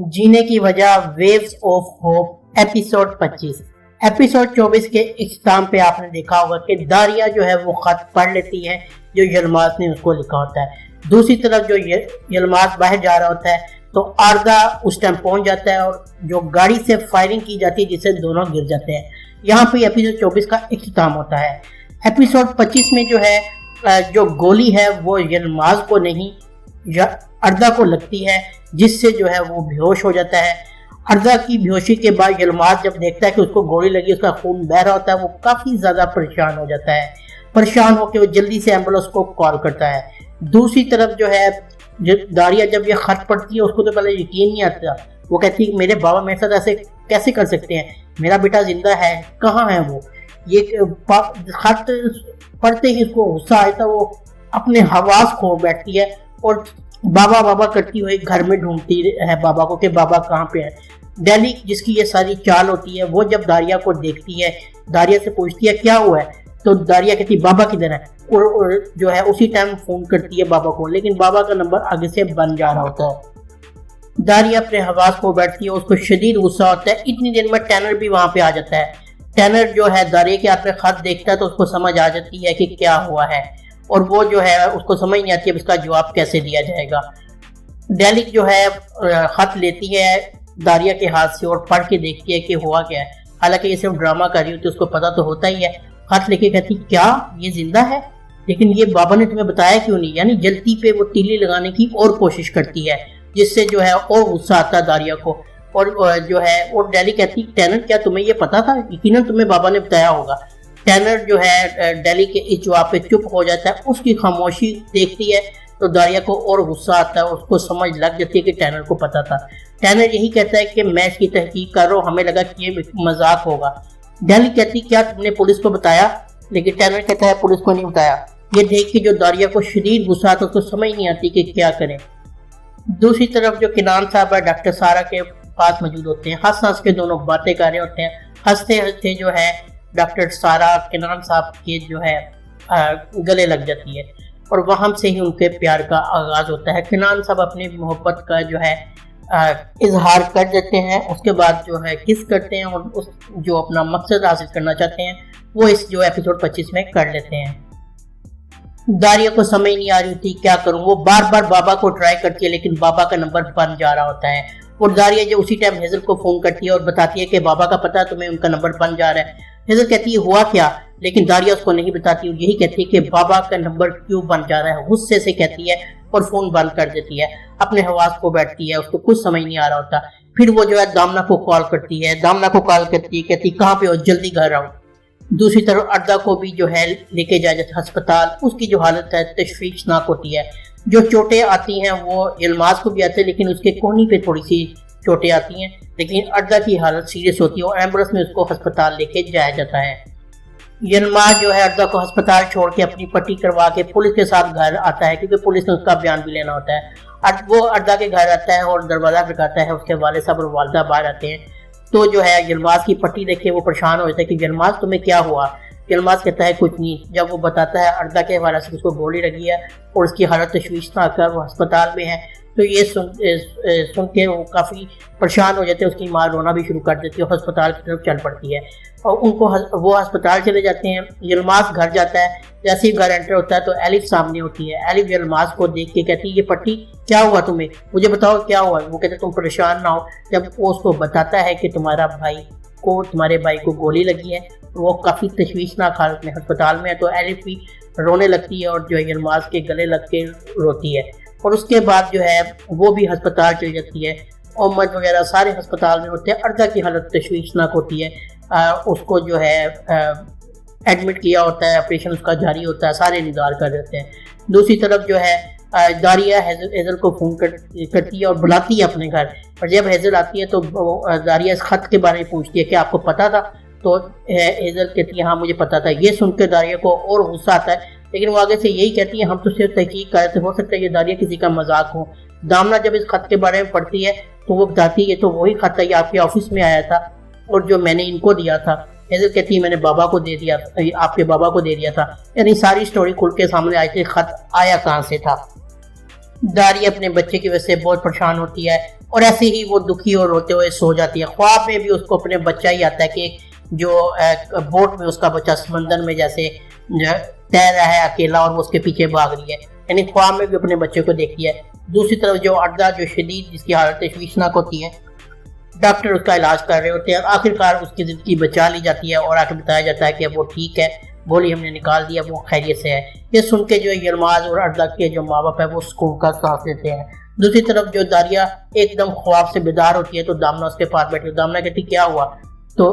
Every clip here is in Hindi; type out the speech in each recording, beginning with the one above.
जीने की वजह, waves of hope, episode 25। Episode 24 के इख्तिताम पे आपने देखा होगा कि दारिया जो है वो खत पढ़ लेती है जो यलमाज ने उसको लिखा होता है। दूसरी तरफ जो यलमाज बाहर जा रहा होता है तो आरदा उस टाइम पहुंच जाता है और जो गाड़ी से फायरिंग की जाती है जिससे दोनों गिर जाते हैं। यहाँ पे एपिसोड 24 का इख्तिताम होता है। एपिसोड 25 में जो है जो गोली है वो यलमाज को नहीं अर्दा को लगती है, जिससे जो है वो बेहोश हो जाता है। अर्दा की बेहोशी के बाद यलमाज जब देखता है कि उसको गोली लगी, उसका खून बह रहा होता है, वो काफ़ी ज़्यादा परेशान हो जाता है। परेशान होकर वो जल्दी से एम्बुलेंस को कॉल करता है। दूसरी तरफ जो है दारिया जब ये खत पढ़ती है उसको तो पहले यकीन नहीं आता। वो कहती है मेरे बाबा मेरे साथ ऐसे कैसे कर सकते हैं, मेरा बेटा जिंदा है, कहाँ है वो। ये खत पढ़ते ही उसको गुस्सा आया था, वो अपने हवास खो बैठती है और बाबा बाबा करती हुई घर में ढूंढती है बाबा को कि बाबा कहाँ पे है। डेली जिसकी ये सारी चाल होती है वो जब दारिया को देखती है, दारिया से पूछती है क्या हुआ है, तो दारिया कहती है बाबा किधर है, और जो है उसी टाइम फोन करती है बाबा को, लेकिन बाबा का नंबर आगे से बन जा रहा होता है। दारिया अपने हवास को बैठती है, उसको शदीद गुस्सा होता है। इतनी देर में टैनर भी वहां पे आ जाता है। टैनर जो है दारिया के हाथ में खत देखता है तो उसको समझ आ जाती है कि क्या हुआ है, और वो जो है उसको समझ नहीं आती है इसका जवाब कैसे दिया जाएगा। डेलिक जो है खत लेती है दारिया के हाथ से और पढ़ के देखती है कि हुआ क्या है। हालांकि ये सिर्फ ड्रामा कर रही होती है, उसको पता तो होता ही है। खत लेके कहती क्या ये जिंदा है, लेकिन ये बाबा ने तुम्हें बताया क्यों नहीं। यानी जल्दी पे वो तीली लगाने की और कोशिश करती है, जिससे जो है और गुस्सा आता है दारिया को। और जो है और डेली कहती टैनर क्या तुम्हें ये पता था, यकीनन तुम्हें बाबा ने बताया होगा। टैनर जो है डेली के इस जवाब पे चुप हो जाता है। उसकी खामोशी देखती है तो दारिया को और गुस्सा आता है, उसको समझ लग जाती है कि टैनर को पता था। टैनर यही कहता है कि मैं इसकी तहकीक कर रहा हूँ, हमें लगा कि ये मजाक होगा। डेली कहती क्या तुमने पुलिस को बताया, लेकिन टैनर कहता है पुलिस को नहीं बताया। ये देख के जो दारिया को शदीद गुस्सा आता है, उसको समझ नहीं आती कि क्या करें। दूसरी तरफ जो किनान साहब है डॉक्टर सारा के पास मौजूद होते हैं। हंस हंस के दोनों बातें कर रहे होते हैं। हंसते हंसते जो है डॉक्टर सारा किनान साहब के जो है गले लग जाती है और वहाँ से ही उनके प्यार का आगाज होता है। किनान साहब अपनी मोहब्बत का जो है इजहार कर देते हैं, उसके बाद जो है किस करते हैं और उस जो अपना मकसद हासिल करना चाहते हैं वो इस जो एपिसोड 25 में कर लेते हैं। दारिया को समझ नहीं आ रही थी क्या करूं, वो बार बार बाबा को ट्राई करती है लेकिन बाबा का नंबर बन जा रहा होता है। और दारिया जो उसी टाइम हेजल को फोन करती है और बताती है कि बाबा का पता तुम्हें उनका नंबर बन जा रहा है। हेजल कहती है हुआ क्या, लेकिन दारिया उसको नहीं बताती और यही कहती है कि बाबा का नंबर क्यों बन जा रहा है। गुस्से से कहती है और फोन बंद कर देती है। अपने हवास को बैठती है, उसको कुछ समझ नहीं आ रहा होता। फिर वो जो है दामना को कॉल करती है, दामना को कॉल करती है, कहती कहाँ पे हो, जल्दी घर आओ। दूसरी तरफ अर्दा को भी जो है लेके जाया जाता है अस्पताल। उसकी जो हालत है तशवीशनाक होती है। जो चोटें आती हैं वो यलमाज को भी आती है, लेकिन उसके कोहनी पे थोड़ी सी चोटें आती हैं, लेकिन अर्दा की हालत सीरियस होती है और एम्बुलेंस में उसको अस्पताल लेके जाया जाता है। यलमाज जो है अर्दा को अस्पताल छोड़ के अपनी पट्टी करवा के पुलिस के साथ घर आता है, क्योंकि पुलिस ने उसका बयान भी लेना होता है। वो अर्दा के घर आता है और दरवाजा खटकाता है। उसके वाले साहब और वालदा बाहर आते हैं तो जो है यलमाज की पट्टी देखे वो परेशान हो जाता है कि यलमाज तुम्हें क्या हुआ। यलमाज कहता है कुछ नहीं। जब वो बताता है अर्दा के हवाले से उसको गोली लगी है और उसकी हालत तशवीशनाक है, वो अस्पताल में है, तो ये सुन के वो काफ़ी परेशान हो जाते हैं। उसकी माँ रोना भी शुरू कर देती है और अस्पताल की तरफ चल पड़ती है और वो अस्पताल चले जाते हैं। यलमाज घर जाता है। जैसे ही घर एंटर होता है तो एलिफ सामने होती है। एलिफ यलमाज को देख के कहती है ये पट्टी क्या हुआ तुम्हें, मुझे बताओ क्या हुआ। वो कहते तुम परेशान ना हो। जब वो उसको बताता है कि तुम्हारे भाई को गोली लगी है, तो वो काफ़ी तशवीशनाक हालत में अस्पताल में है, तो एलिफ भी रोने लगती है और जो यलमाज के गले लग के रोती है। और उसके बाद जो है वो भी अस्पताल चली जाती है। मोहम्मद वगैरह सारे अस्पताल में होते हैं। अर्दा की हालत तशवीशनाक होती है। उसको जो है एडमिट किया होता है, ऑपरेशन उसका जारी होता है, सारे इंतजार कर देते हैं। दूसरी तरफ जो है दारिया हेजल को फोन करती है और बुलाती है अपने घर। और जब हेजल आती है तो दारिया इस खत के बारे में पूछती है कि आपको पता था, तो हेजल कहती है हाँ मुझे पता था। ये सुनकर दारिया को और गुस्सा आता है, लेकिन वो आगे से यही कहती है हम तो सिर्फ तहकीक कर रहे थे, हो सकता है ये दारिया किसी का मजाक हो। दामना जब इस खत के बारे में पढ़ती है तो वो बताती है तो वही खत है, ये आपके ऑफिस में आया था और जो मैंने इनको दिया था। हेजल कहती है मैंने बाबा को दे दिया, आपके बाबा को दे दिया था। यानी सारी स्टोरी खुल के सामने आई थी, खत आया कहाँ से था। दारिया अपने बच्चे की वजह से बहुत परेशान होती है। और ऐसे ही वो दुखी और रोते हुए सो जाती है। ख्वाब में भी उसको अपने बच्चा ही आता है कि जो बोट में उसका बच्चा समंदर में जैसे तैर रहा है अकेला और वो उसके पीछे भाग रही है, यानी ख्वाब में भी अपने बच्चे को देखती है। दूसरी तरफ जो अर्दा जो शदीद जिसकी हालत तशवीशनाक होती है, डॉक्टर उसका इलाज कर रहे होते हैं, आखिरकार उसकी जिंदगी बचा ली जाती है और आगे बताया जाता है कि वो ठीक है, गोली हमने निकाल दिया, वो खैरियत से है। ये सुन के जो यलमाज और अर्दा के जो माँ बाप है वो सुकून का सांस लेते हैं। दूसरी तरफ जो दारिया एकदम ख्वाब से बेदार होती है तो दामना उसके पास बैठी, दामना कहती क्या हुआ, तो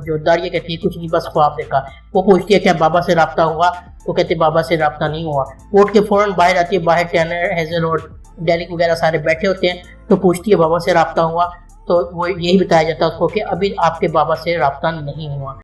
जो दारिया कहती है कुछ नहीं बस ख्वाब देखा। वो पूछती है क्या बाबा से रब्ता हुआ, तो कहते बाबा से रब्ता नहीं हुआ। वो उठ के फौरन बाहर आती है, बाहर टैनर हेजल और डेरिक वगैरह सारे बैठे होते हैं, तो पूछती है बाबा से रब्ता हुआ, तो वो यही बताया जाता है उसको कि अभी आपके बाबा से रब्ता नहीं हुआ।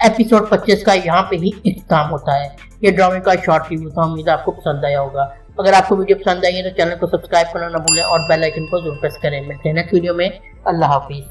एपिसोड 25 का यहाँ पे ही इख्तिताम होता है। ये ड्रामे का शॉर्ट रिव्यू था, उम्मीद आपको पसंद आया होगा। अगर आपको वीडियो पसंद आई है तो चैनल को सब्सक्राइब करना ना भूलें और बेल आइकन को जरूर प्रेस करें। मिलते हैं नेक्स्ट वीडियो में। अल्लाह हाफिज।